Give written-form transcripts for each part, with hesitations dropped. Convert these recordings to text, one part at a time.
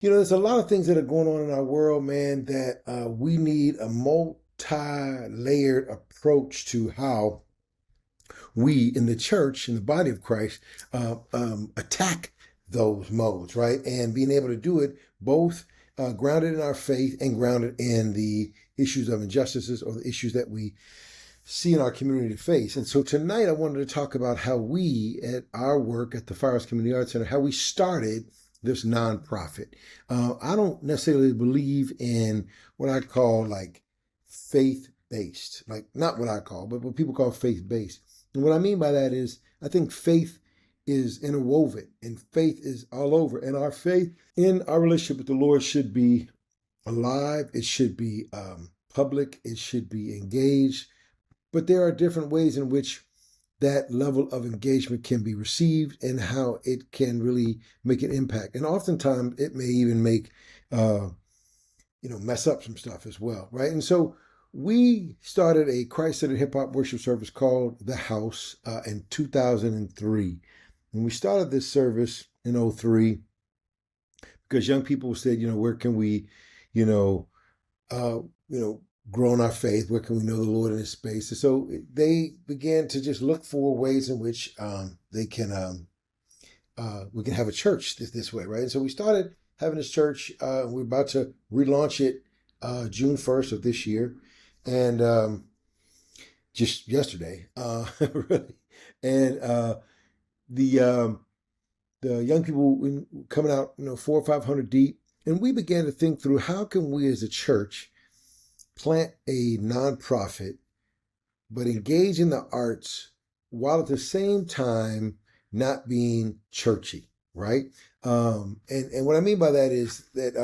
There's a lot of things that are going on in our world, man, that we need a multi-layered approach to how we in the church, in the body of Christ, attack those modes, right? And being able to do it both grounded in our faith and grounded in the issues of injustices or the issues that we see in our community face. And so tonight I wanted to talk about how we at our work at the Firehouse Community Arts Center, how we started this nonprofit. I don't necessarily believe in what I call like faith-based, like not what I call, but what people call faith-based. And what I mean by that is I think faith is interwoven and faith is all over. And our faith in our relationship with the Lord should be alive. It should be public. It should be engaged. But there are different ways in which that level of engagement can be received and how it can really make an impact. And oftentimes it may even make, mess up some stuff as well, right? And so we started a Christ-centered hip-hop worship service called The House in 2003. And we started this service in 2003 because young people said, where can we, grow in our faith? Where can we know the Lord in His space? And so they began to just look for ways in which we can have a church this way, right? And so we started having this church. We're about to relaunch it June 1st of this year, and just yesterday, really. And the young people coming out, 400 or 500 deep, and we began to think through how can we as a church plant a nonprofit, but engage in the arts while at the same time not being churchy, right? And what I mean by that is that,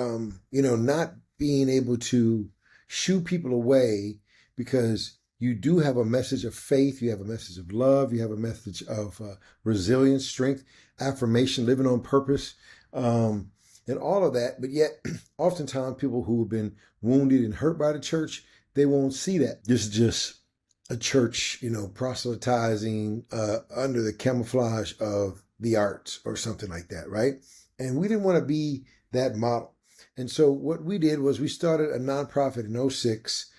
not being able to shoo people away because you do have a message of faith, you have a message of love, you have a message of resilience, strength, affirmation, living on purpose, and all of that. But yet, oftentimes people who have been wounded and hurt by the church, they won't see that. This is just a church, proselytizing under the camouflage of the arts or something like that, right? And we didn't want to be that model. And so what we did was we started a nonprofit in 2006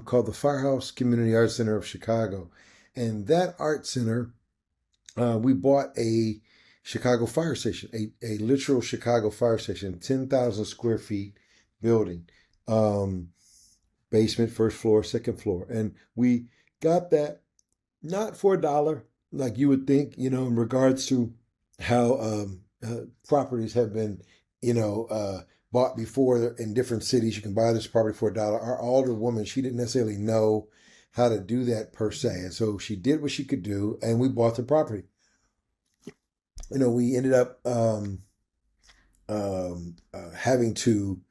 called the Firehouse Community Arts Center of Chicago. And that art center, we bought a Chicago fire station, a literal Chicago fire station, 10,000 square feet building, basement, first floor, second floor. And we got that not for $1, like you would think, in regards to how properties have been, bought before in different cities. You can buy this property for $1. Our older woman, she didn't necessarily know how to do that per se. And so she did what she could do, and we bought the property. We ended up having to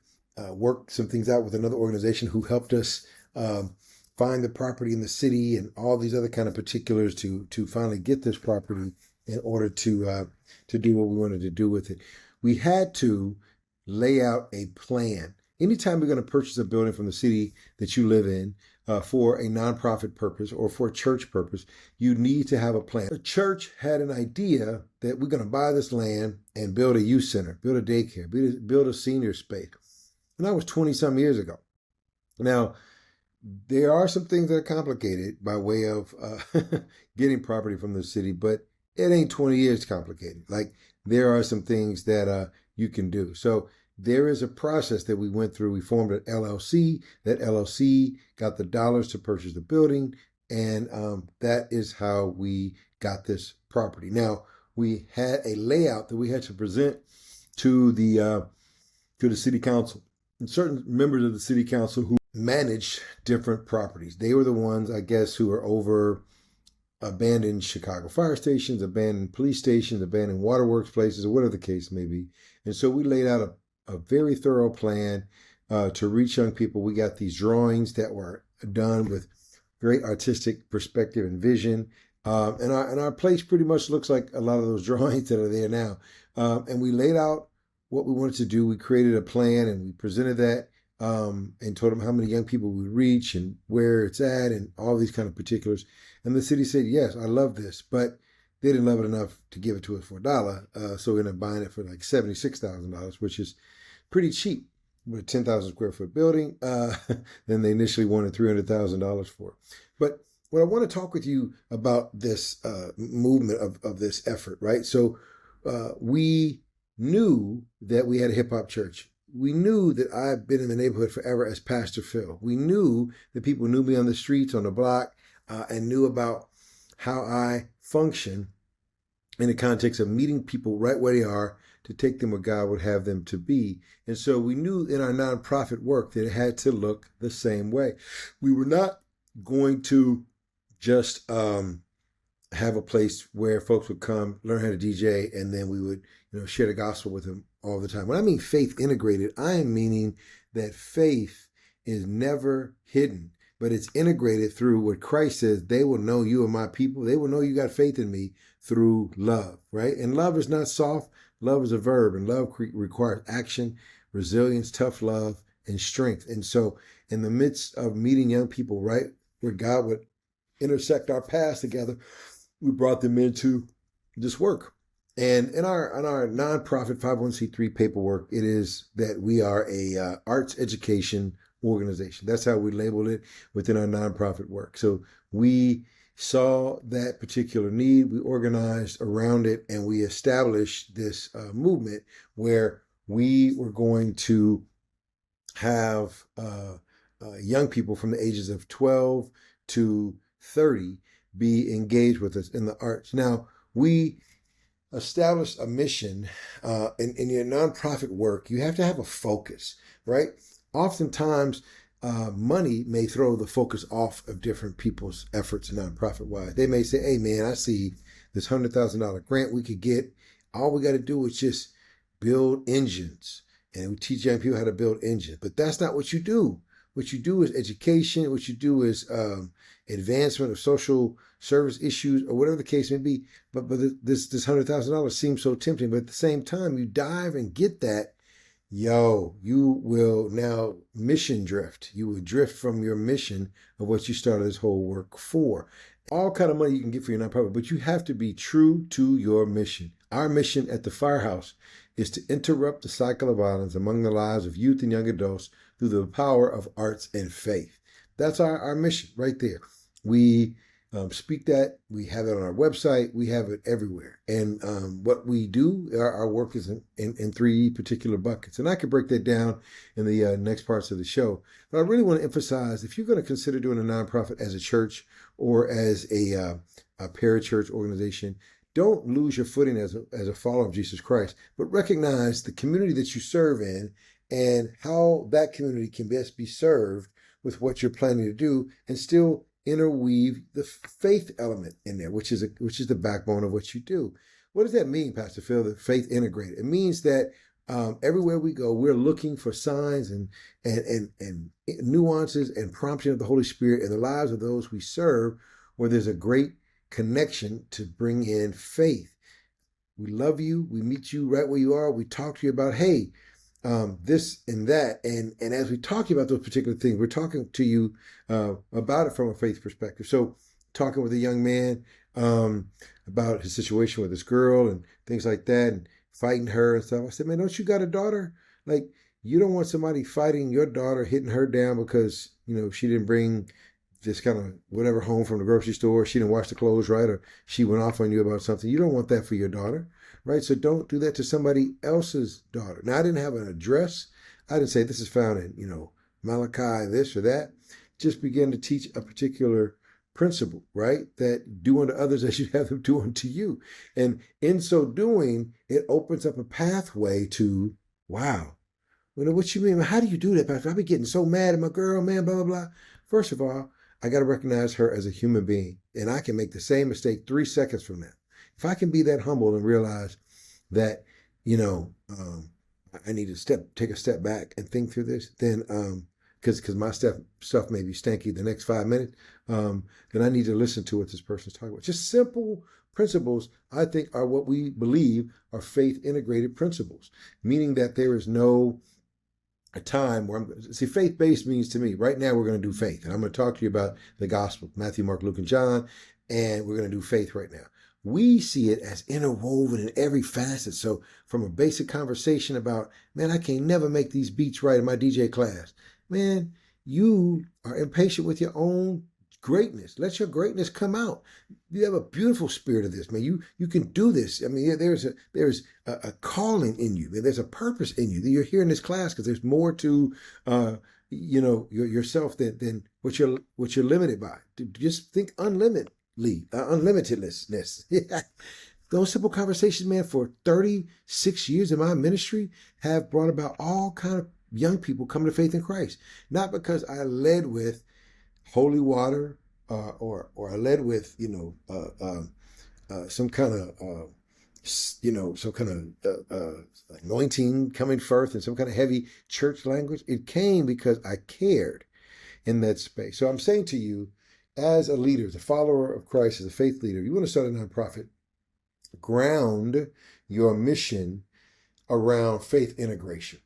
work some things out with another organization who helped us find the property in the city and all these other kind of particulars to finally get this property in order to do what we wanted to do with it. We had to lay out a plan. Anytime you're going to purchase a building from the city that you live in for a nonprofit purpose or for a church purpose, you need to have a plan. The church had an idea that we're going to buy this land and build a youth center, build a daycare, build a senior space. And that was 20 some years ago. Now, there are some things that are complicated by way of getting property from the city, but it ain't 20 years complicated. Like there are some things that you can do. So there is a process that we went through. We formed an LLC. That LLC got the dollars to purchase the building, and that is how we got this property. Now, we had a layout that we had to present to the city council. And certain members of the city council who managed different properties, they were the ones, I guess, who are over abandoned Chicago fire stations, abandoned police stations, abandoned waterworks places, or whatever the case may be. And so we laid out a very thorough plan to reach young people. We got these drawings that were done with great artistic perspective and vision. And our place pretty much looks like a lot of those drawings that are there now. And we laid out what we wanted to do. We created a plan and we presented that and told them how many young people we reach and where it's at and all these kind of particulars. And the city said, yes, I love this, but they didn't love it enough to give it to us for $1. So we ended up buying it for like $76,000, which is pretty cheap with a 10,000 square foot building than they initially wanted $300,000 for. But what I want to talk with you about this movement of this effort, right? So we knew that we had a hip hop church. We knew that I've been in the neighborhood forever as Pastor Phil. We knew that people knew me on the streets, on the block, and knew about how I function in the context of meeting people right where they are to take them where God would have them to be. And so we knew in our nonprofit work that it had to look the same way. We were not going to just have a place where folks would come, learn how to DJ, and then we would, share the gospel with them all the time. When I mean faith integrated, I am meaning that faith is never hidden, but it's integrated through what Christ says. They will know you are my people. They will know you got faith in me through love, right? And love is not soft. Love is a verb, and love requires action, resilience, tough love, and strength. And so in the midst of meeting young people, right, where God would intersect our paths together, we brought them into this work. And in our nonprofit 501c3 paperwork, it is that we are a arts education organization. That's how we labeled it within our nonprofit work. So we saw that particular need, we organized around it, and we established this movement where we were going to have young people from the ages of 12 to 30 be engaged with us in the arts. Now, we established a mission. In your nonprofit work, you have to have a focus, right? Oftentimes, money may throw the focus off of different people's efforts nonprofit-wise. They may say, hey, man, I see this $100,000 grant we could get. All we got to do is just build engines. And we teach young people how to build engines. But that's not what you do. What you do is education. What you do is advancement of social service issues, or whatever the case may be. But this $100,000 seems so tempting. But at the same time, you dive and get that, you will now mission drift. You will drift from your mission of what you started this whole work for. All kind of money you can get for your nonprofit, but you have to be true to your mission. Our mission at the Firehouse is to interrupt the cycle of violence among the lives of youth and young adults through the power of arts and faith. That's our mission right there. We speak that. We have it on our website. We have it everywhere. And what we do, our work is in three particular buckets. And I could break that down in the next parts of the show. But I really want to emphasize, if you're going to consider doing a nonprofit as a church or as a parachurch organization, don't lose your footing as a follower of Jesus Christ, but recognize the community that you serve in and how that community can best be served with what you're planning to do, and still interweave the faith element in there, which is the backbone of what you do. What does that mean, Pastor Phil, that faith integrated? It means that everywhere we go, we're looking for signs and nuances and prompting of the Holy Spirit in the lives of those we serve, where there's a great connection to bring in faith. We love you. We meet you right where you are. We talk to you about, hey, this and that. And as we talk to you about those particular things, we're talking to you about it from a faith perspective. So talking with a young man about his situation with his girl and things like that, and fighting her and stuff. I said, man, don't you got a daughter? Like, you don't want somebody fighting your daughter, hitting her down because, she didn't bring this kind of whatever home from the grocery store, she didn't wash the clothes right, or she went off on you about something. You don't want that for your daughter, right? So don't do that to somebody else's daughter. Now, I didn't have an address. I didn't say this is found in, Malachi, this or that. Just begin to teach a particular principle, right? That do unto others as you have them do unto you. And in so doing, it opens up a pathway to, wow, what you mean? How do you do that, Pastor? I've been getting so mad at my girl, man, blah, blah, blah. First of all, I got to recognize her as a human being, and I can make the same mistake 3 seconds from now. If I can be that humble and realize that, I need to take a step back and think through this, then, because my stuff may be stanky the next 5 minutes, then I need to listen to what this person's talking about. Just simple principles, I think, are what we believe are faith integrated principles, meaning that there is no a time where faith-based means to me, right now we're going to do faith. And I'm going to talk to you about the gospel, Matthew, Mark, Luke, and John, and we're going to do faith right now. we see it as interwoven in every facet. So from a basic conversation about, man, I can't never make these beats right in my DJ class. Man, you are impatient with your own greatness. Let your greatness come out. You have a beautiful spirit of this, man. You can do this. I mean, there's a calling in you. There's a purpose in you. You're here in this class because there's more to yourself than what you're limited by. Just think unlimitedness. Those simple conversations, man, for 36 years in my ministry have brought about all kind of young people coming to faith in Christ. Not because I led with holy water or I led with some kind of anointing coming forth and some kind of heavy church language. It came because I cared in that space. So I'm saying to you, as a leader, as a follower of Christ, as a faith leader, you want to start a nonprofit, ground your mission around faith integration,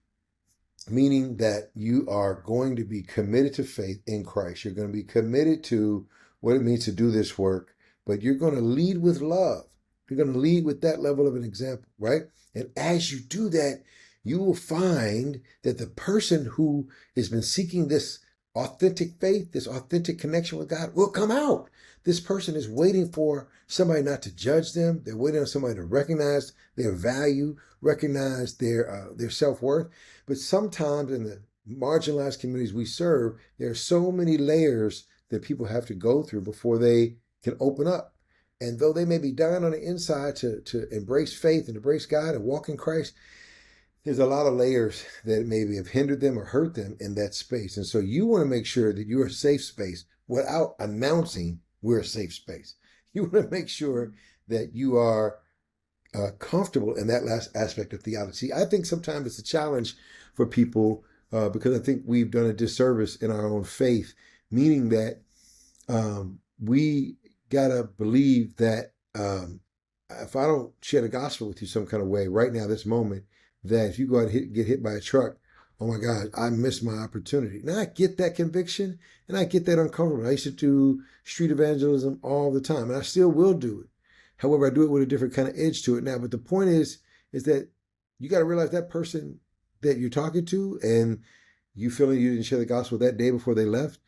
meaning that you are going to be committed to faith in Christ. You're going to be committed to what it means to do this work, but you're going to lead with love. You're going to lead with that level of an example, right? And as you do that, you will find that the person who has been seeking this authentic faith, this authentic connection with God will come out. This person is waiting for somebody not to judge them. They're waiting on somebody to recognize their value, recognize their self-worth. But sometimes in the marginalized communities we serve, there are so many layers that people have to go through before they can open up. And though they may be dying on the inside to embrace faith and embrace God and walk in Christ, there's a lot of layers that maybe have hindered them or hurt them in that space. And so you want to make sure that you're a safe space without announcing we're a safe space. You want to make sure that you are comfortable in that last aspect of theology. I think sometimes it's a challenge for people because I think we've done a disservice in our own faith, meaning that we got to believe that if I don't share the gospel with you some kind of way right now, this moment, that if you go out and get hit by a truck, oh my God, I missed my opportunity. Now I get that conviction and I get that uncomfortable. I used to do street evangelism all the time and I still will do it. However, I do it with a different kind of edge to it now. But the point is that you got to realize that person that you're talking to and you feeling you didn't share the gospel that day before they left,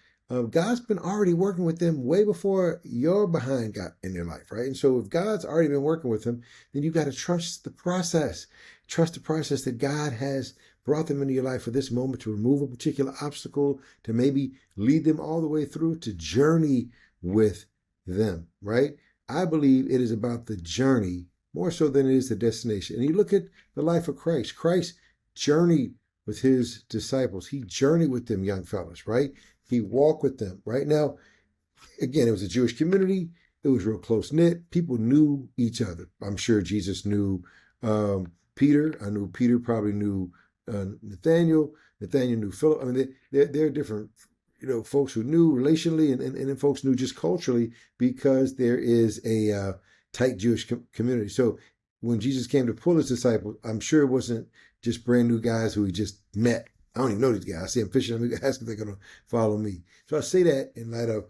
God's been already working with them way before your behind got in their life, right? And so if God's already been working with them, then you got to trust the process. Trust the process that God has brought them into your life for this moment to remove a particular obstacle, to maybe lead them all the way through, to journey with them, right? I believe it is about the journey more so than it is the destination. And you look at the life of Christ. Christ journeyed with his disciples. He journeyed with them young fellas, right? He walked with them. Right now, again, it was a Jewish community. It was real close-knit. People knew each other. I'm sure Jesus knew Peter. I knew Peter probably knew Nathaniel. Nathaniel knew Philip. I mean, there are different, folks who knew relationally and then folks knew just culturally because there is a tight Jewish community. So when Jesus came to pull his disciples, I'm sure it wasn't just brand new guys who he just met. I don't even know these guys. I see them fishing. I'm asking if they're going to follow me. So I say that in light of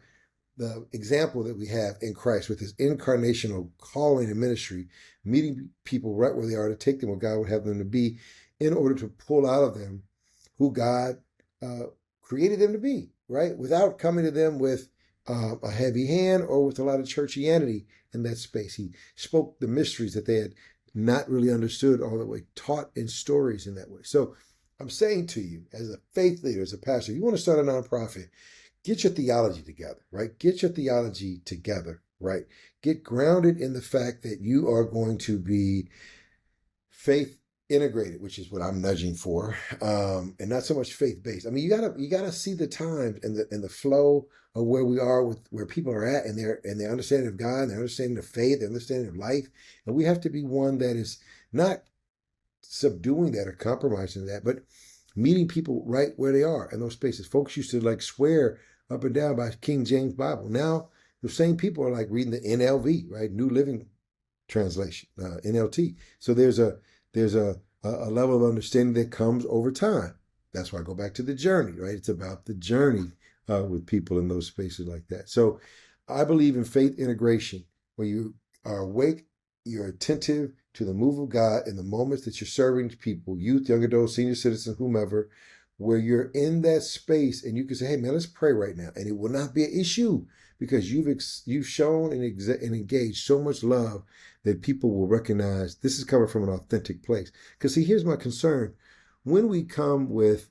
the example that we have in Christ with his incarnational calling and ministry, meeting people right where they are to take them where God would have them to be in order to pull out of them who God created them to be, right? Without coming to them with a heavy hand or with a lot of churchianity in that space. He spoke the mysteries that they had not really understood all the way, taught in stories in that way. So I'm saying to you, as a faith leader, as a pastor, you want to start a nonprofit, get your theology together, right? Get your theology together, right? Get grounded in the fact that you are going to be faith integrated, which is what I'm nudging for, and not so much faith-based. I mean, you gotta see the times and the flow of where we are with where people are at and their understanding of God, and their understanding of faith, their understanding of life. And we have to be one that is not subduing that or compromising that, but meeting people right where they are in those spaces. Folks used to swear up and down by King James Bible. Now the same people are reading the NLV, right? New Living Translation, NLT. So there's a level of understanding that comes over time. That's why I go back to the journey, right? It's about the journey with people in those spaces like that. So I believe in faith integration, where you are awake, you're attentive to the move of God in the moments that you're serving people, youth, young adults, senior citizens, whomever, where you're in that space and you can say, hey man, let's pray right now. And it will not be an issue because you've shown and engaged so much love that people will recognize this is coming from an authentic place. Because see, here's my concern. When we come with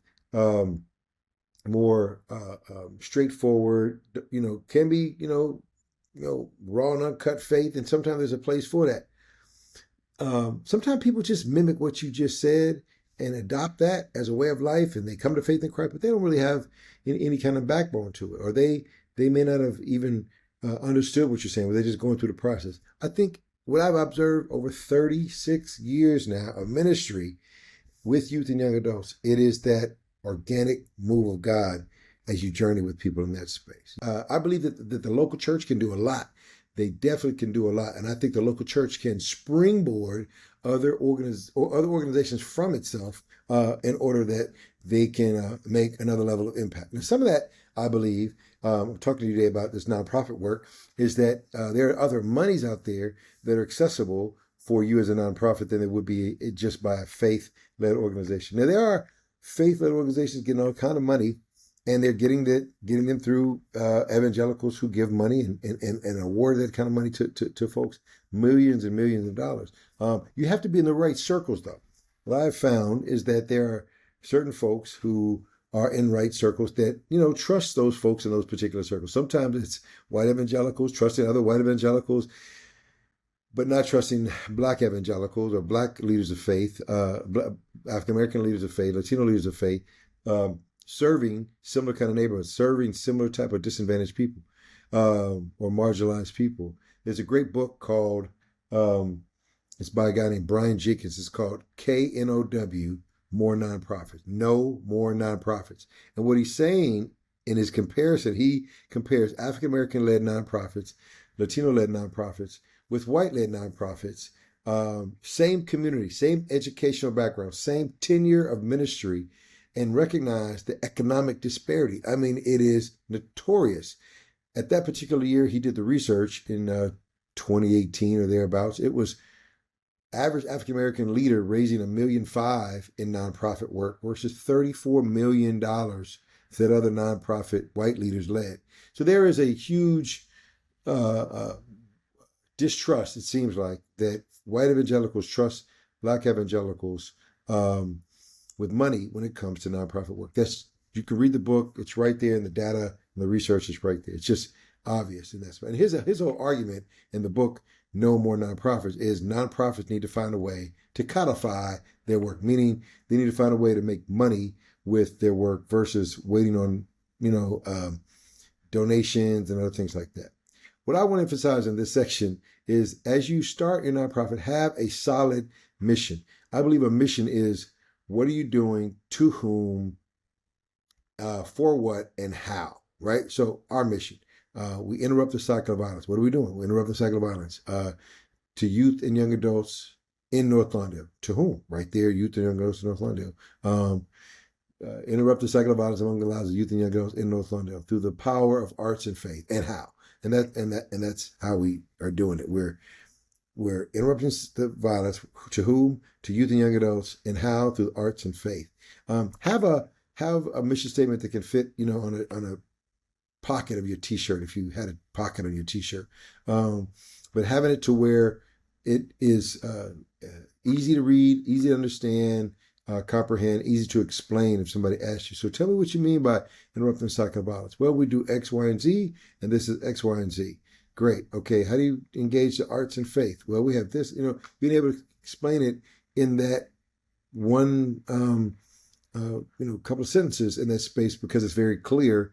more straightforward, can be, raw and uncut faith, and sometimes there's a place for that. Sometimes people just mimic what you just said and adopt that as a way of life, and they come to faith in Christ, but they don't really have any kind of backbone to it, or they may not have even understood what you're saying, but they're just going through the process. I think what I've observed over 36 years now of ministry with youth and young adults, it is that organic move of God as you journey with people in that space. I believe that the local church can do a lot. They definitely can do a lot. And I think the local church can springboard other organizations from itself in order that they can make another level of impact. Now, some of that, I believe, I'm talking to you today about this nonprofit work, is that there are other monies out there that are accessible for you as a nonprofit than it would be just by a faith-led organization. Now, there are faith-led organizations getting all kind of money, and they're getting them through evangelicals who give money and award that kind of money to folks, millions and millions of dollars. You have to be in the right circles, though. What I've found is that there are certain folks who are in right circles that, trust those folks in those particular circles. Sometimes it's white evangelicals trusting other white evangelicals, but not trusting black evangelicals or black leaders of faith, African-American leaders of faith, Latino leaders of faith, serving similar kind of neighborhoods, serving similar type of disadvantaged people or marginalized people. There's a great book called, it's by a guy named Brian Jenkins. It's called KNOW, More Nonprofits. No More Nonprofits. And what he's saying in his comparison, he compares African-American-led nonprofits, Latino-led nonprofits, with white-led nonprofits, same community, same educational background, same tenure of ministry, and recognize the economic disparity. I mean, it is notorious. At that particular year, he did the research in 2018 or thereabouts. It was average African-American leader raising $1.5 million in nonprofit work versus $34 million that other nonprofit white leaders led. So there is a huge distrust, it seems like, that white evangelicals trust black evangelicals with money when it comes to nonprofit work. You can read the book, it's right there, and the data and the research is right there. It's just obvious in that space. And his whole argument in the book, No More Nonprofits, is nonprofits need to find a way to codify their work, meaning they need to find a way to make money with their work versus waiting on, donations and other things like that. What I want to emphasize in this section is as you start your nonprofit, have a solid mission. I believe a mission is, what are you doing, to whom, for what, and how, right? So our mission, we interrupt the cycle of violence. What are we doing? We interrupt the cycle of violence to youth and young adults in North Lawndale. To whom? Right there, youth and young adults in North Lawndale. Interrupt the cycle of violence among the lives of youth and young adults in North Lawndale through the power of arts and faith. And how? And that's how we are doing it. We're interrupting the violence. To whom? To youth and young adults. And how? Through arts and faith. Have a mission statement that can fit, on a pocket of your T-shirt, if you had a pocket on your T-shirt. But having it to where it is easy to read, easy to understand, comprehend, easy to explain if somebody asks you. So tell me what you mean by interrupting cycle of violence. Well, we do X, Y, and Z, and this is X, Y, and Z. Great. Okay. How do you engage the arts and faith? Well, we have this, being able to explain it in that one, couple of sentences in that space because it's very clear.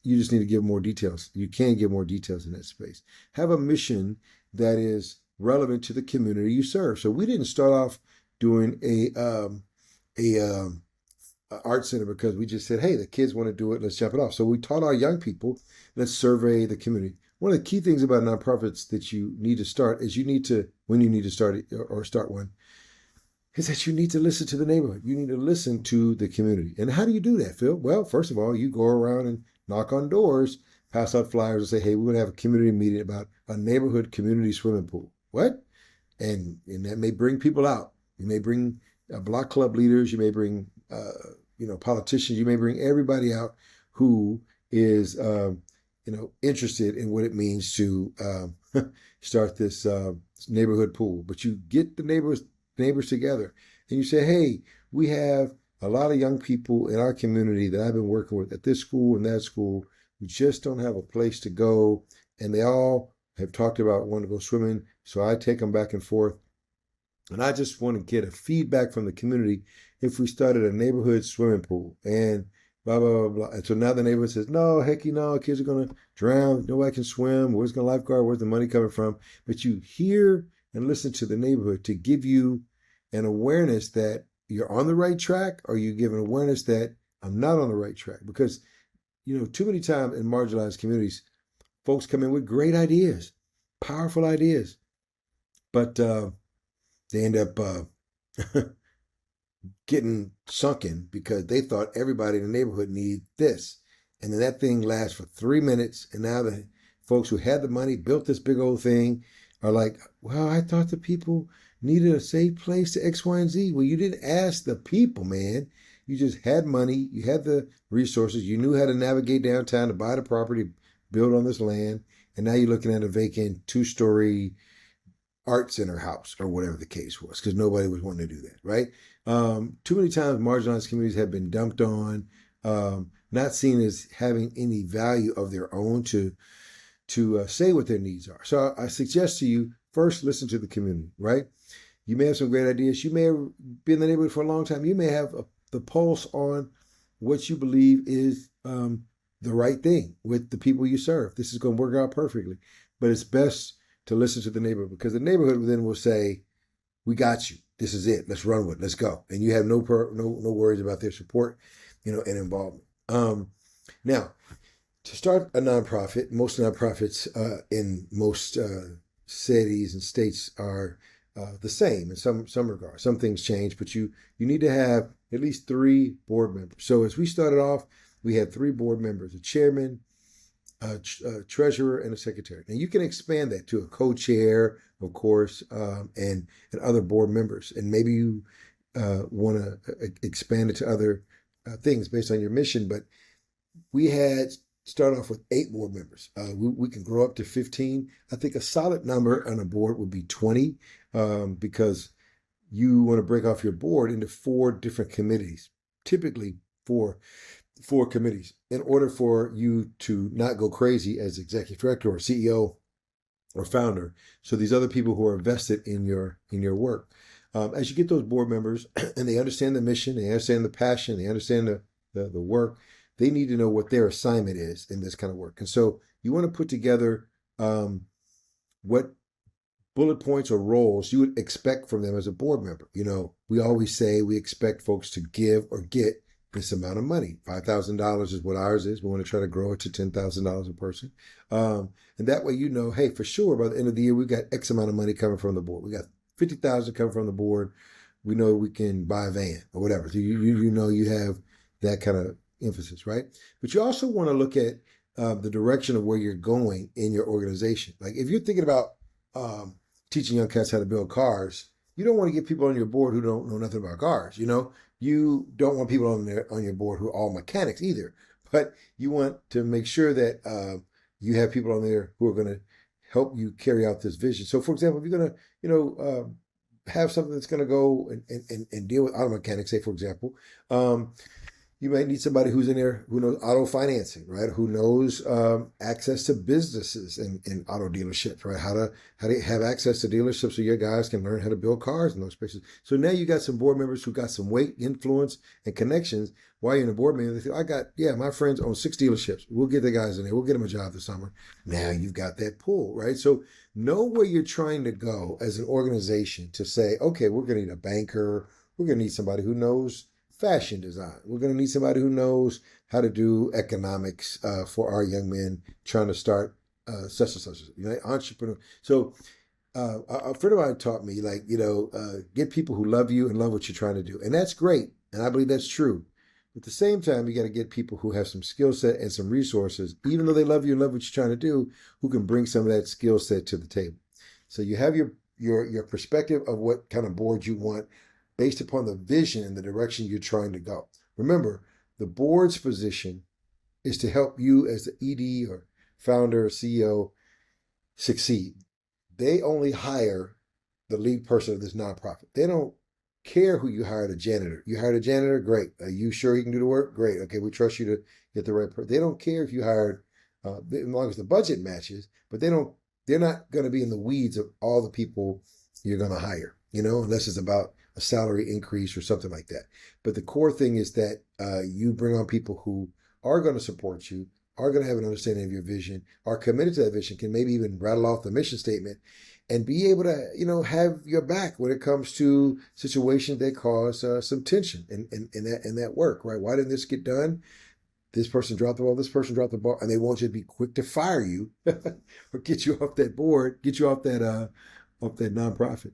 You just need to give more details. You can give more details in that space. Have a mission that is relevant to the community you serve. So we didn't start off doing a art center because we just said, hey, the kids want to do it, let's jump it off. So we taught our young people, let's survey the community. One of the key things about nonprofits that you need to start is when you need to start it or start one, is that you need to listen to the neighborhood. You need to listen to the community. And how do you do that, Phil? Well, first of all, you go around and knock on doors pass out flyers and say, hey, we're going to have a community meeting about a neighborhood community swimming pool. What? And that may bring people out. You may bring block club leaders. You may bring politicians. You may bring everybody out who is interested in what it means to start this neighborhood pool. But you get the neighbors together and you say, hey, we have a lot of young people in our community that I've been working with at this school and that school who just don't have a place to go, and they all have talked about wanting to go swimming. So I take them back and forth. And I just want to get a feedback from the community if we started a neighborhood swimming pool and blah, blah, blah, blah. And so now the neighborhood says, no, heck, kids are going to drown. Nobody can swim. Where's the lifeguard? Where's the money coming from? But you hear and listen to the neighborhood to give you an awareness that you're on the right track, or you give an awareness that I'm not on the right track. Because, too many times in marginalized communities, folks come in with great ideas, powerful ideas, but they end up getting sunken because they thought everybody in the neighborhood needed this. And then that thing lasts for 3 minutes. And now the folks who had the money, built this big old thing, are like, well, I thought the people needed a safe place to X, Y, and Z. Well, you didn't ask the people, man. You just had money. You had the resources. You knew how to navigate downtown to buy the property, build on this land. And now you're looking at a vacant 2-story art center house or whatever the case was, because nobody was wanting to do that, right? Too many times marginalized communities have been dumped on, not seen as having any value of their own to say what their needs are. So I suggest to you, first, listen to the community, right? You may have some great ideas. You may have been in the neighborhood for a long time. You may have the pulse on what you believe is the right thing with the people you serve. This is going to work out perfectly. But it's best to listen to the neighborhood, because the neighborhood then will say, we got you. This is it. Let's run with it. Let's go. And you have no worries about their support, and involvement. Now, to start a nonprofit, most nonprofits in most cities and states are the same in some regards. Some things change, but you need to have at least 3 board members. So as we started off, we had 3 board members: a chairman, a treasurer, and a secretary. Now you can expand that to a co-chair, of course, and other board members. And maybe you want to expand it to other things based on your mission. But we had start off with 8 board members. We can grow up to 15. I think a solid number on a board would be 20, because you want to break off your board into 4 different committees, typically 4 committees, in order for you to not go crazy as executive director or CEO or founder. So these other people who are vested in your work, as you get those board members and they understand the mission, they understand the passion, they understand the work, they need to know what their assignment is in this kind of work. And so you want to put together what bullet points or roles you would expect from them as a board member. We always say we expect folks to give or get this amount of money. $5,000 is what ours is. We want to try to grow it to $10,000 a person. And that way, hey, for sure, by the end of the year, we've got X amount of money coming from the board. We got $50,000 coming from the board. We know we can buy a van or whatever. So you have that kind of emphasis, right? But you also want to look at the direction of where you're going in your organization. Like if you're thinking about teaching young cats how to build cars, you don't want to get people on your board who don't know nothing about cars. You don't want people on your board who are all mechanics either. But you want to make sure that you have people on there who are going to help you carry out this vision. So, for example, if you're going to, have something that's going to go and deal with auto mechanics, say, for example, you might need somebody who's in there who knows auto financing, right? Who knows access to businesses and auto dealerships, right? How to have access to dealerships so your guys can learn how to build cars in those spaces. So now you got some board members who got some weight, influence, and connections while you're in a board meeting. They say, my friends own 6 dealerships. We'll get the guys in there. We'll get them a job this summer. Now you've got that pull, right? So know where you're trying to go as an organization to say, okay, we're going to need a banker. We're going to need somebody who knows fashion design. We're going to need somebody who knows how to do economics for our young men trying to start such and such, entrepreneur. So a friend of mine taught me, get people who love you and love what you're trying to do. And that's great. And I believe that's true. At the same time, you got to get people who have some skill set and some resources, even though they love you and love what you're trying to do, who can bring some of that skill set to the table. So you have your perspective of what kind of board you want based upon the vision and the direction you're trying to go. Remember, the board's position is to help you as the ED or founder or CEO succeed. They only hire the lead person of this nonprofit. They don't care who you hired a janitor. You hired a janitor, great. Are you sure he can do the work? Great. Okay, we trust you to get the right person. They don't care if you hired, as long as the budget matches, but they're not going to be in the weeds of all the people you're going to hire, unless it's about a salary increase or something like that. But the core thing is that you bring on people who are going to support you, are going to have an understanding of your vision, are committed to that vision, can maybe even rattle off the mission statement, and be able to, have your back when it comes to situations that cause some tension in that work, right? Why didn't this get done? This person dropped the ball, this person dropped the ball, and they want you to be quick to fire you or get you off that board, get you off that nonprofit.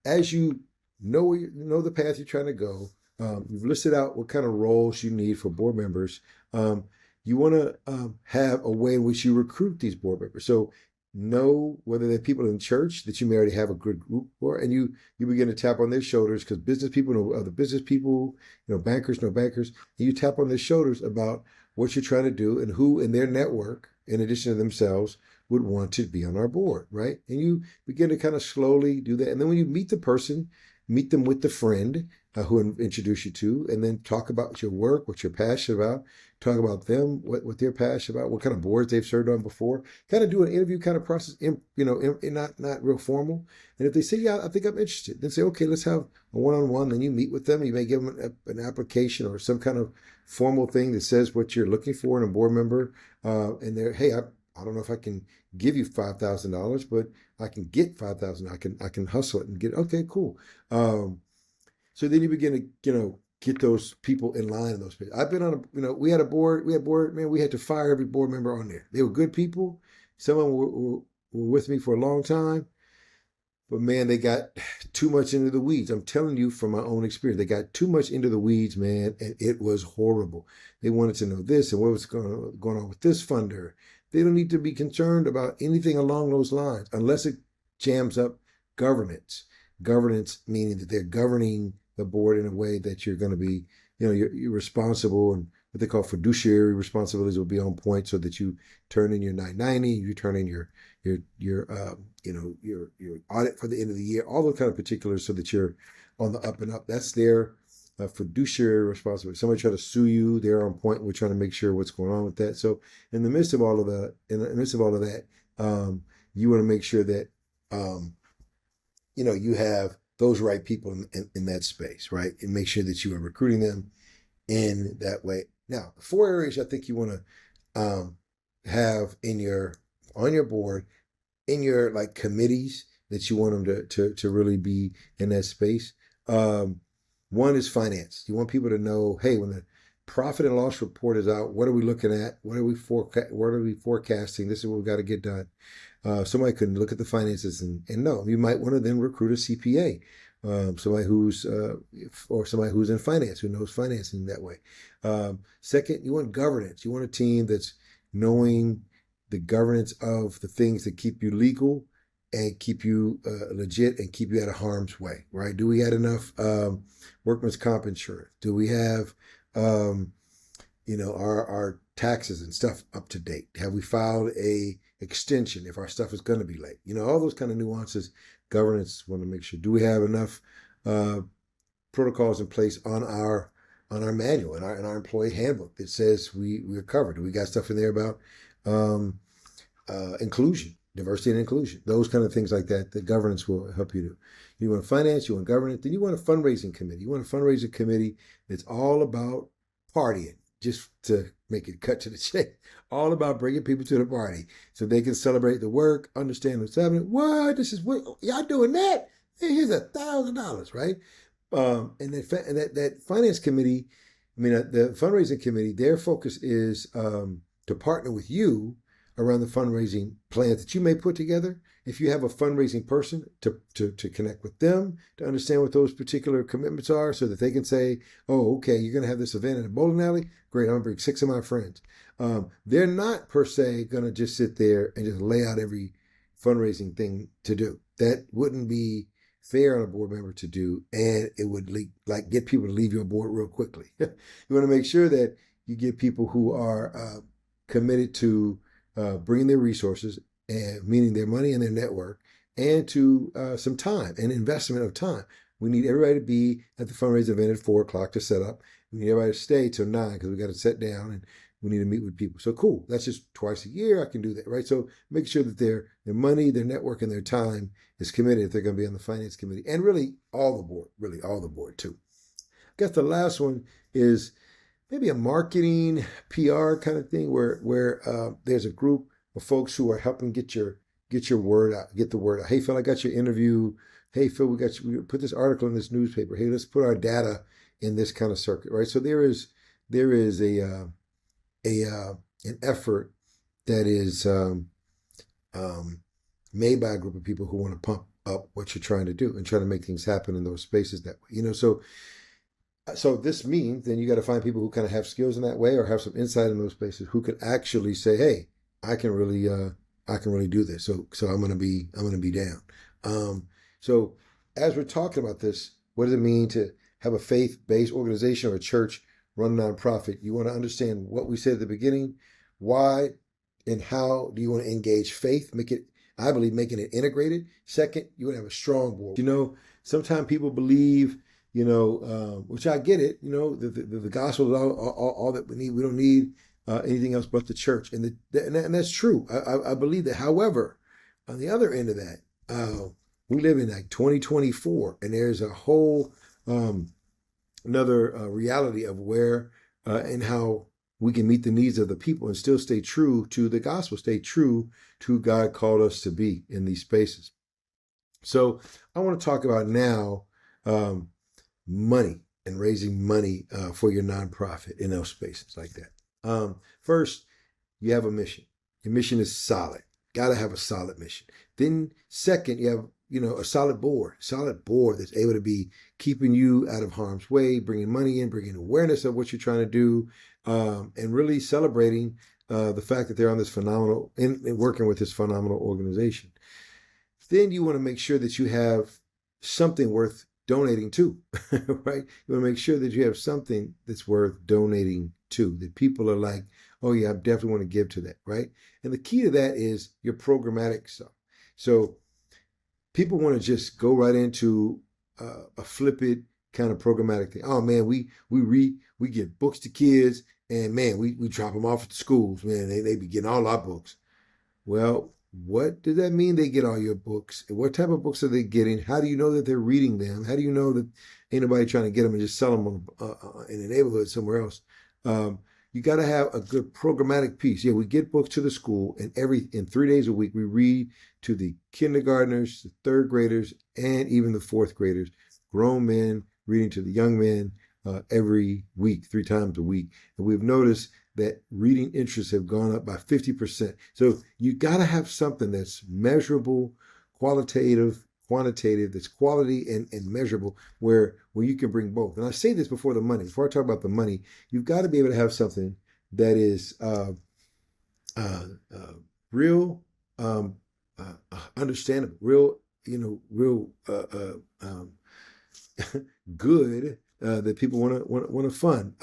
As you know the path you're trying to go, you've listed out what kind of roles you need for board members. You want to have a way in which you recruit these board members. So know whether they're people in church that you may already have a good group for, and you begin to tap on their shoulders, because business people know other business people, bankers know bankers, and you tap on their shoulders about what you're trying to do and who in their network, in addition to themselves, would want to be on our board, right? And you begin to kind of slowly do that. And then when you meet the person, meet them with the friend who introduce you to, and then talk about your work, what you're passionate about, talk about them, what they're passionate about, what kind of boards they've served on before, kind of do an interview kind of process, not real formal. And if they say, yeah, I think I'm interested, then say, okay, let's have a one-on-one. Then you meet with them. You may give them an application or some kind of formal thing that says what you're looking for in a board member. And they're, hey, I don't know if I can give you $5,000, but I can get $5,000. I can hustle it and get, okay, cool. So then you begin to, get those people in line in those places. I've been on we had board, man, we had to fire every board member on there. They were good people. Some of them were with me for a long time, but man, they got too much into the weeds. I'm telling you from my own experience, they got too much into the weeds, man, and it was horrible. They wanted to know this and what was going on with this funder. They don't need to be concerned about anything along those lines unless it jams up governance. Governance meaning that they're governing the board in a way that you're going to be, you're responsible, and what they call fiduciary responsibilities will be on point, so that you turn in your 990, you turn in your audit for the end of the year, all those kind of particulars, so that you're on the up and up. That's their fiduciary responsibility. Somebody try to sue you, they're on point. We're trying to make sure what's going on with that. So in the midst of all of that, you want to make sure that you have those right people in that space, right? And make sure that you are recruiting them in that way. Now, 4 areas I think you want to have on your board, in your like committees that you want them to really be in that space. One is finance. You want people to know, hey, when the profit and loss report is out, what are we looking at? What are we forecasting? This is what we've got to get done. Somebody can look at the finances and know. You might want to then recruit a CPA, somebody who's in finance, who knows financing that way. Second, you want governance. You want a team that's knowing the governance of the things that keep you legal and keep you legit and keep you out of harm's way, right? Do we have enough workman's comp insurance? Do we have our taxes and stuff up to date? Have we filed a extension if our stuff is going to be late? All those kind of nuances. Governance want to make sure. Do we have enough protocols in place on our manual, in our employee handbook that says we're covered? Do we got stuff in there about inclusion, diversity and inclusion? Those kind of things like that. The governance will help you do. You want finance, you want governance, then you want a fundraising committee. You want a fundraising committee that's all about partying, just to make it cut to the chase. All about bringing people to the party so they can celebrate the work, understand what's happening. What? This is what y'all doing that? Hey, here's $1,000, right? And that finance committee, the fundraising committee, their focus is to partner with you around the fundraising plans that you may put together if you have a fundraising person to connect with them, to understand what those particular commitments are so that they can say, oh, okay, you're going to have this event in a bowling alley. Great, I'm going to bring 6 of my friends. They're not per se going to just sit there and just lay out every fundraising thing to do. That wouldn't be fair on a board member to do, and it would get people to leave your board real quickly. You want to make sure that you get people who are committed to bringing their resources, and meaning their money and their network, and to some time and investment of time. We need everybody to be at the fundraiser event at 4 o'clock to set up. We need everybody to stay till 9 because we got to sit down and we need to meet with people. So cool, that's just twice a year. I can do that, right? So make sure that their money, their network, and their time is committed if they're going to be on the finance committee, and really all the board too. I guess the last one is maybe a marketing PR kind of thing where there's a group of folks who are helping get your word out, get the word out. Hey, Phil, I got your interview. Hey, Phil, we put this article in this newspaper. Hey, let's put our data in this kind of circuit, right? So there is an effort that is made by a group of people who want to pump up what you're trying to do and try to make things happen in those spaces that way. So this means then you got to find people who kind of have skills in that way or have some insight in those spaces who could actually say, hey, I can really do this. So I'm gonna be down. So as we're talking about this, what does it mean to have a faith-based organization or a church run a nonprofit? You want to understand what we said at the beginning, why and how do you want to engage faith? I believe making it integrated. Second, you want to have a strong board. Sometimes people believe, which I get it, the gospel is all that we need. We don't need anything else but the church. And that's true. I believe that. However, on the other end of that, we live in like 2024, and there's a whole another reality of where and how we can meet the needs of the people and still stay true to the gospel, stay true to who God called us to be in these spaces. So I want to talk about now money and raising money for your nonprofit in those spaces like that. First, you have a mission. Your mission is solid. Got to have a solid mission. Then second, you have a solid board that's able to be keeping you out of harm's way, bringing money in, bringing awareness of what you're trying to do, and really celebrating the fact that they're on this phenomenal and working with this phenomenal organization. Then you want to make sure that you have something worth donating to, right? You want to make sure that you have something that's worth donating to, that people are like, oh yeah, I definitely want to give to that, right? And the key to that is your programmatic stuff. So people want to just go right into a flippant kind of programmatic thing. Oh man, we get books to kids, and man, we drop them off at the schools. Man, they be getting all our books. Well, what does that mean? They get all your books? What type of books are they getting? How do you know that they're reading them? How do you know that ain't nobody trying to get them and just sell them in the neighborhood somewhere else? You got to have a good programmatic piece. Yeah, we get books to the school, and in 3 days a week, we read to the kindergartners, the third graders, and even the fourth graders, grown men reading to the young men every week, 3 times a week. And we've noticed that reading interests have gone up by 50%. So you got to have something that's measurable, quantitative, that's quality and measurable, where you can bring both. And I say this before I talk about the money, you've got to be able to have something that is real, understandable, real good, that people want to fund.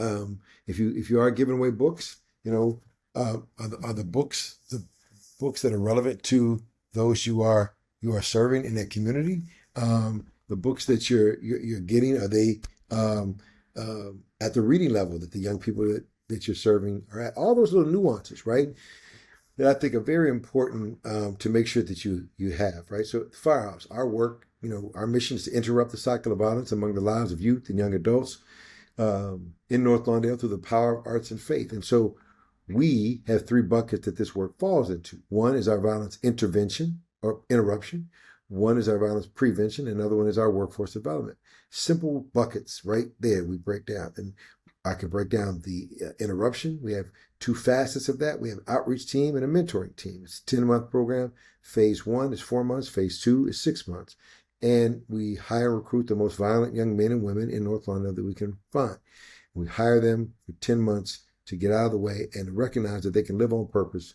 If you are giving away books, are the books that are relevant to those you are serving in that community? The books that you're getting, are they at the reading level that the young people that you're serving are at? All those little nuances, right, that I think are very important to make sure that you have, right? So at the Firehouse, our work, our mission is to interrupt the cycle of violence among the lives of youth and young adults in North Lawndale through the power of arts and faith. And so we have 3 buckets that this work falls into. One is our violence intervention or interruption. One is our violence prevention. Another one is our workforce development. Simple buckets right there we break down. And I can break down the interruption. We have two facets of that. We have an outreach team and a mentoring team. It's a 10-month program. Phase 1 is 4 months. Phase 2 is 6 months. And we hire and recruit the most violent young men and women in North London that we can find. We hire them for 10 months to get out of the way and recognize that they can live on purpose,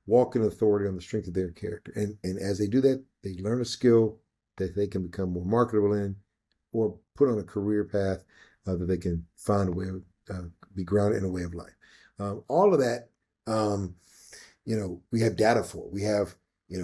walk in authority on the strength of their character. And as they do that, they learn a skill that they can become more marketable in or put on a career path that they can find a way of, be grounded in a way of life. All of that, we have data for. We have,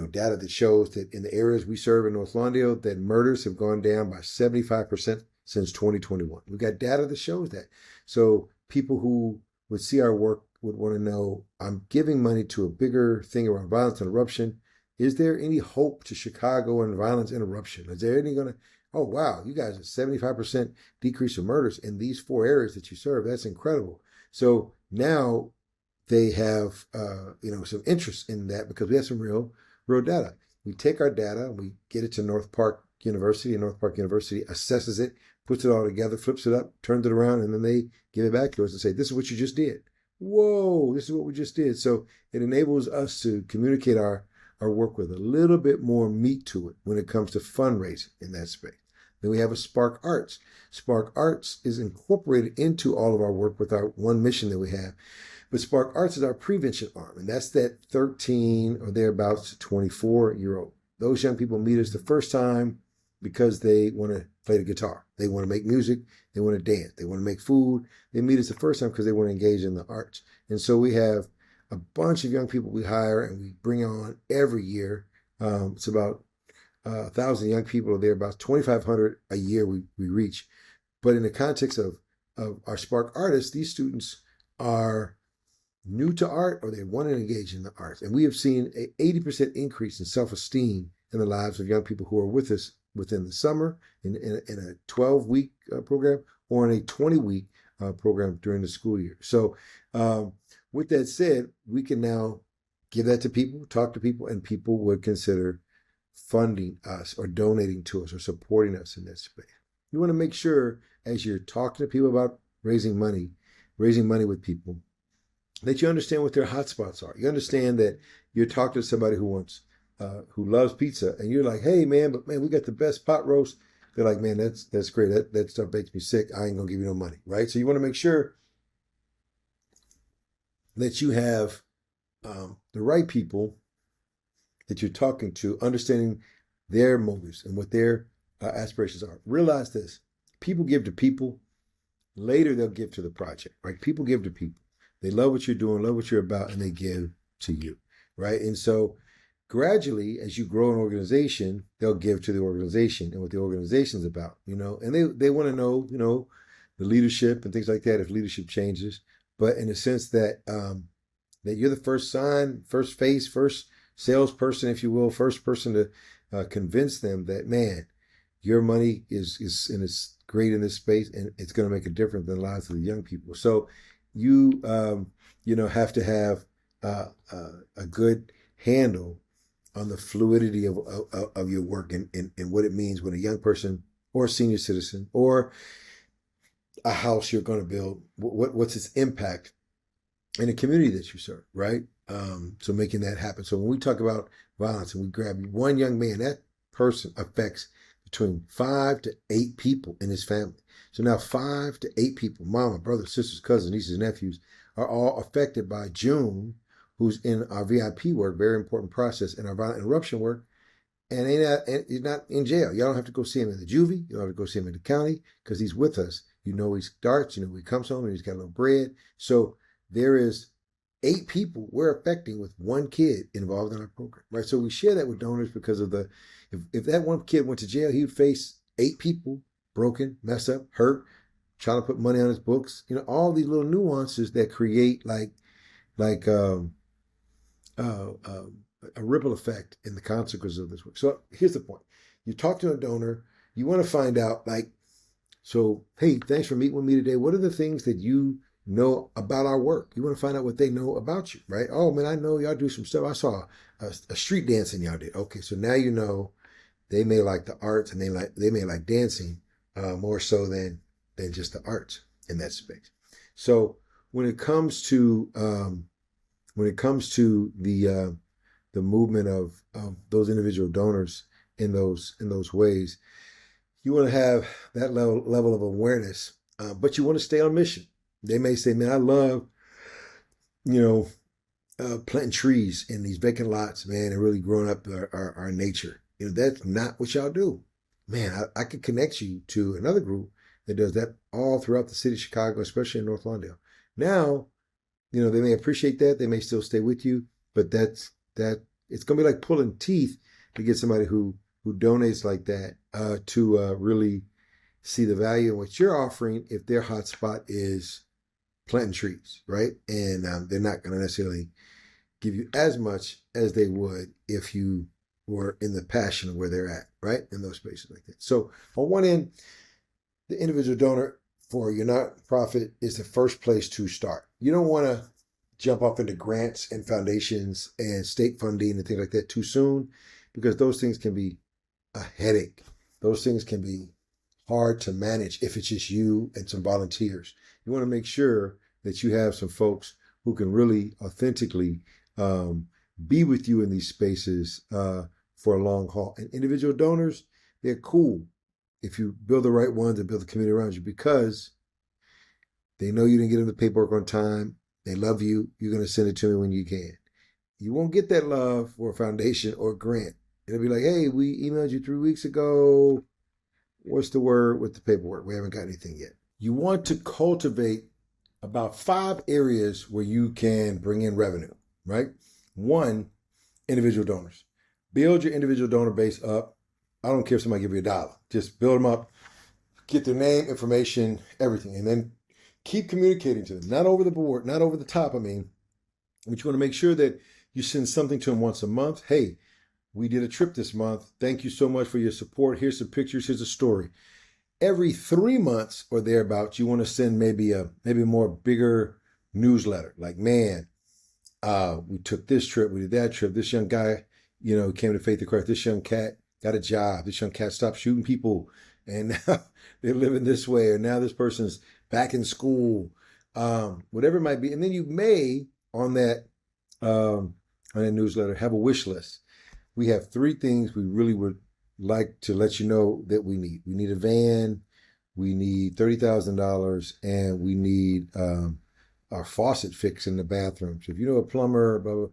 data that shows that in the areas we serve in North Lawndale, that murders have gone down by 75% since 2021. We've got data that shows that. So people who would see our work would want to know, I'm giving money to a bigger thing around violence interruption. Is there any hope to Chicago and violence interruption? Is there any oh, wow, you guys are 75% decrease of murders in these 4 areas that you serve. That's incredible. So now they have, some interest in that because we have some real data. We take our data and we get it to North Park University, and North Park University assesses it, puts it all together, flips it up, turns it around, and then they give it back to us and say, this is what you just did. Whoa, this is what we just did. So it enables us to communicate our work with a little bit more meat to it when it comes to fundraising in that space. Then we have a Spark Arts. Spark Arts is incorporated into all of our work with our one mission that we have. But Spark Arts is our prevention arm, and that's that 13 or thereabouts to 24-year-old. Those young people meet us the first time because they want to play the guitar. They want to make music. They want to dance. They want to make food. They meet us the first time because they want to engage in the arts. And so we have a bunch of young people we hire and we bring on every year. It's about 1,000 young people are there, about 2,500 a year we reach. But in the context of our Spark artists, these students are new to art or they want to engage in the arts. And we have seen an 80% increase in self-esteem in the lives of young people who are with us within the summer in a 12-week program or in a 20-week program during the school year. So with that said, we can now give that to people, talk to people, and people would consider funding us or donating to us or supporting us in that space. You want to make sure as you're talking to people about raising money with people, that you understand what their hotspots are. You understand that you're talking to somebody who loves pizza, and you're like, hey man, but man, we got the best pot roast. They're like, man, that's great. That stuff makes me sick. I ain't gonna give you no money, right? So you want to make sure that you have the right people that you're talking to, understanding their motives and what their aspirations are. Realize this: people give to people. Later, they'll give to the project, right? People give to people. They love what you're doing, love what you're about, and they give to you, right? And so gradually, as you grow an organization, they'll give to the organization and what the organization's about, and they want to know, the leadership and things like that if leadership changes. But in the sense that that you're the first sign, first face, first salesperson, if you will, first person to convince them that, man, your money is and it's great in this space and it's going to make a difference in the lives of the young people. So you have to have a good handle on the fluidity of your work and what it means when a young person or a senior citizen or a house you're going to build, what's its impact in the community that you serve, right? So making that happen. So when we talk about violence and we grab one young man, that person affects between 5 to 8 people in his family. So now 5 to 8 people, mama, brothers, sisters, cousins, nieces, nephews, are all affected by June, who's in our VIP work, very important process, in our violent interruption work, and he's not in jail. Y'all don't have to go see him in the juvie. You don't have to go see him in the county because he's with us. He starts, he comes home and he's got a little bread. So there is 8 people we're affecting with one kid involved in our program, right? So we share that with donors because of if that one kid went to jail, he would face 8 people, broken, messed up, hurt, trying to put money on his books. All these little nuances that create like a ripple effect in the consequences of this work. So here's the point. You talk to a donor, you want to find out so, hey, thanks for meeting with me today. What are the things that you know about our work? You want to find out what they know about you, right? Oh man, I know y'all do some stuff. I saw a street dancing y'all did. Okay, so now you know they may like the arts and they may like dancing more so than just the arts in that space. So when it comes to the movement of those individual donors in those ways, you want to have that level of awareness, but you want to stay on mission. They may say, "Man, I love, you know, planting trees in these vacant lots, man, and really growing up our nature." That's not what y'all do. Man, I could connect you to another group that does that all throughout the city of Chicago, especially in North Lawndale. Now, they may appreciate that. They may still stay with you, but that it's going to be like pulling teeth to get somebody who donates like that to really see the value in what you're offering if their hot spot is planting trees, right? And they're not going to necessarily give you as much as they would if you were in the passion of where they're at, right? In those spaces like that. So on one end, the individual donor for your nonprofit is the first place to start. You don't want to jump off into grants and foundations and state funding and things like that too soon, because those things can be a headache. Those things can be hard to manage if it's just you and some volunteers. You want to make sure that you have some folks who can really authentically be with you in these spaces for a long haul. And individual donors, they're cool if you build the right ones and build the community around you, because they know you didn't get them the paperwork on time. They love you. You're going to send it to me when you can. You won't get that love for a foundation or a grant. It'll be like, "Hey, we emailed you 3 weeks ago. What's the word with the paperwork? We haven't got anything yet." You want to cultivate about 5 areas where you can bring in revenue, right? 1, individual donors. Build your individual donor base up. I don't care if somebody give you $1. Just build them up, get their name, information, everything, and then keep communicating to them. Not over the board, not over the top, but you want to make sure that you send something to them once a month. "Hey, we did a trip this month. Thank you so much for your support. Here's some pictures. Here's a story." Every 3 months or thereabouts, you want to send maybe a more bigger newsletter. Like, "Man, we took this trip. We did that trip. This young guy, came to faith in Christ. This young cat got a job. This young cat stopped shooting people, and now they're living this way. Or now this person's back in school." Whatever it might be. And then you may, on that newsletter, have a wish list. We have 3 things we really would like to let you know that we need. We need a van, we need $30,000, and we need our faucet fixed in the bathroom. So if you know a plumber, blah, blah,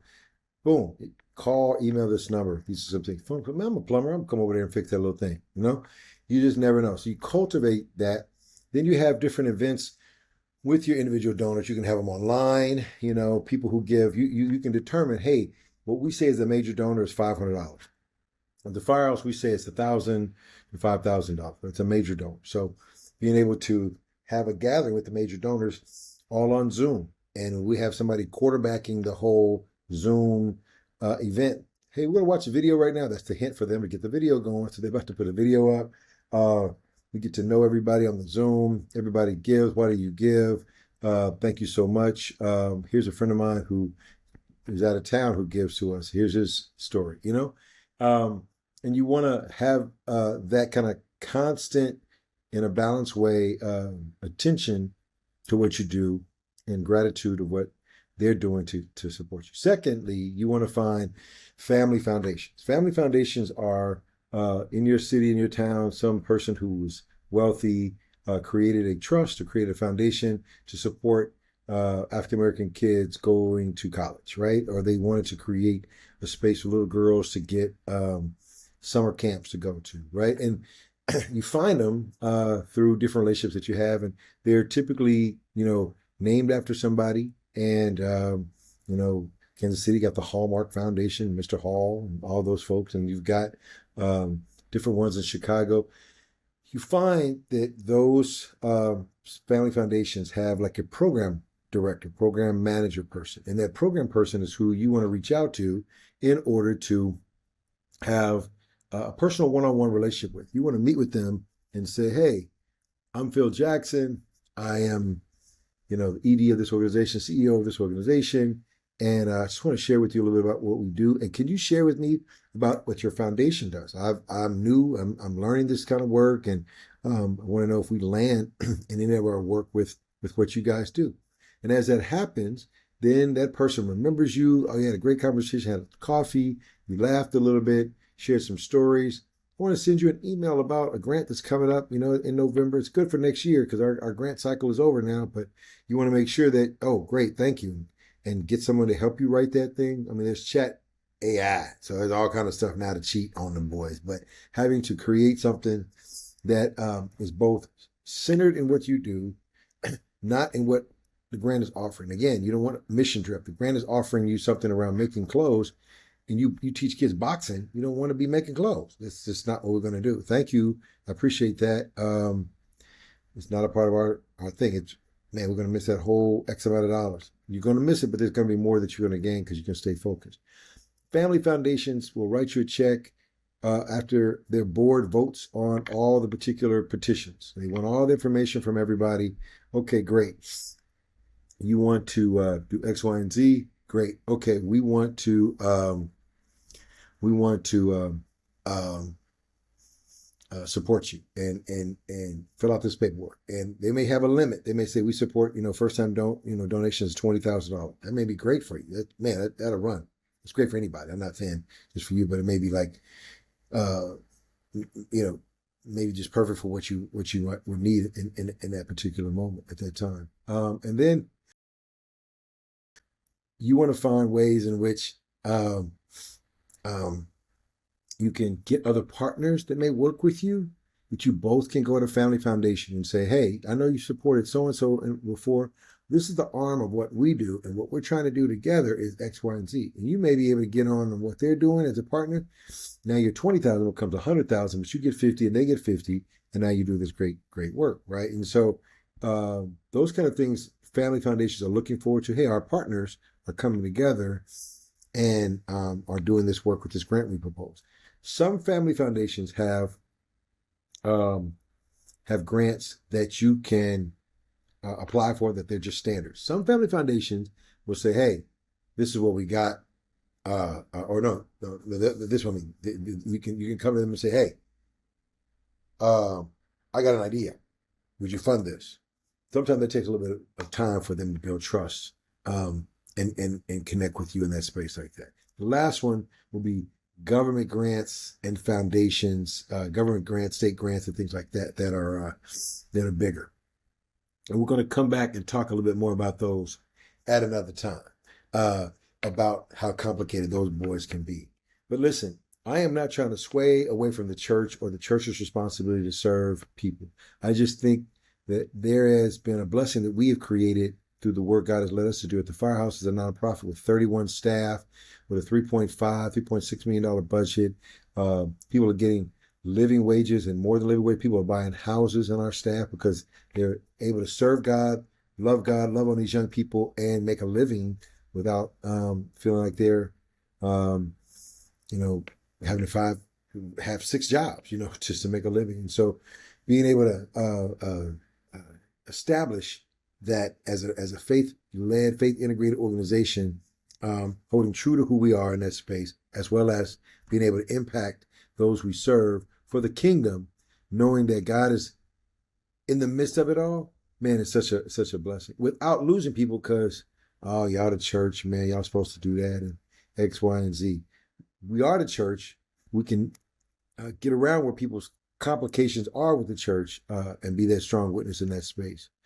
boom, call, email this number. These are some things. "I'm a plumber. I'm going to come over there and fix that little thing." You just never know. So you cultivate that. Then you have different events with your individual donors. You can have them online. People who give, you can determine, hey, what we say is a major donor is $500. At the Firehouse, we say it's $1,000 and $5,000. It's a major donor. So being able to have a gathering with the major donors all on Zoom, and we have somebody quarterbacking the whole Zoom event. "Hey, we're going to watch a video right now." That's the hint for them to get the video going. So they're about to put a video up. We get to know everybody on the Zoom. Everybody gives. Why do you give? Thank you so much. Here's a friend of mine who is out of town who gives to us. Here's his story, and you want to have that kind of constant, in a balanced way, attention to what you do and gratitude of what they're doing to support you. Secondly, you want to find family foundations. Family foundations are in your city, in your town, some person who was wealthy created a trust or created a foundation to support African-American kids going to college, right? Or they wanted to create a space for little girls to get summer camps to go to, right? And you find them through different relationships that you have, and they're typically, named after somebody. And, Kansas City got the Hallmark Foundation, Mr. Hall, and all those folks, and you've got different ones in Chicago. You find that those family foundations have like a program director, program manager person, and that program person is who you want to reach out to in order to have a personal one-on-one relationship with. You want to meet with them and say, "Hey, I'm Phil Jackson. I am, the ED of this organization, CEO of this organization, and I just want to share with you a little bit about what we do. And can you share with me about what your foundation does? I'm new. I'm learning this kind of work, and I want to know if we land in any of our work with with what you guys do. And as that happens, then that person remembers you. Oh, you had a great conversation, had coffee, you laughed a little bit, shared some stories. I want to send you an email about a grant that's coming up, in November. It's good for next year because our grant cycle is over now, but you want to make sure that, oh, great, thank you. And get someone to help you write that thing. I mean, there's chat AI, so there's all kind of stuff now to cheat on them boys. But having to create something that is both centered in what you do, not in what the grant is offering. Again, you don't want a mission trip. The grant is offering you something around making clothes, and you teach kids boxing. You don't want to be making clothes. That's just not what we're going to do. Thank you. I appreciate that. It's not a part of our thing. It's, man, we're going to miss that whole X amount of dollars. You're going to miss it, but there's going to be more that you're going to gain because you can stay focused. Family foundations will write you a check after their board votes on all the particular petitions. They want all the information from everybody. Okay, great. You want to do X, Y, and Z? Great. Okay, we want to support you and fill out this paperwork. And they may have a limit. They may say we support first time donations $20,000. That may be great for you. That'll run. It's great for anybody. I'm not saying just for you, but it may be like maybe just perfect for what you would need in that particular moment at that time. And then you want to find ways in which you can get other partners that may work with you, that you both can go to Family Foundation and say, hey, I know you supported so-and-so before. This is the arm of what we do, and what we're trying to do together is X, Y, and Z. And you may be able to get on what they're doing as a partner. Now your 20,000 becomes 100,000, but you get 50 and they get 50, and now you do this great work, right? And so those kind of things, family foundations are looking forward to. Hey, our partners are coming together and are doing this work with this grant we propose. Some family foundations have grants that you can apply for, that they're just standards. Some family foundations will say, hey, this is what we got. This one, you can come to them and say, hey, I got an idea. Would you fund this? Sometimes it takes a little bit of time for them to build trust and connect with you in that space like that. The last one will be government grants and foundations, government grants, state grants, and things like that that are bigger. And we're going to come back and talk a little bit more about those at another time, about how complicated those boys can be. But listen, I am not trying to sway away from the church or the church's responsibility to serve people. I just think that there has been a blessing that we have created through the work God has led us to do at the Firehouse as a nonprofit with 31 staff, with a $3.6 million budget. People are getting living wages and more than living wage. People are buying houses in our staff because they're able to serve God, love on these young people, and make a living without feeling like they're, having to have 6 jobs, just to make a living. And so being able to establish that as a faith-led, faith-integrated organization, holding true to who we are in that space, as well as being able to impact those we serve for the kingdom, knowing that God is in the midst of it all, man, it's such a blessing. Without losing people because, oh, y'all the church, man, y'all supposed to do that, and X, Y, and Z. We are the church. We can get around where people's complications are with the church and be that strong witness in that space.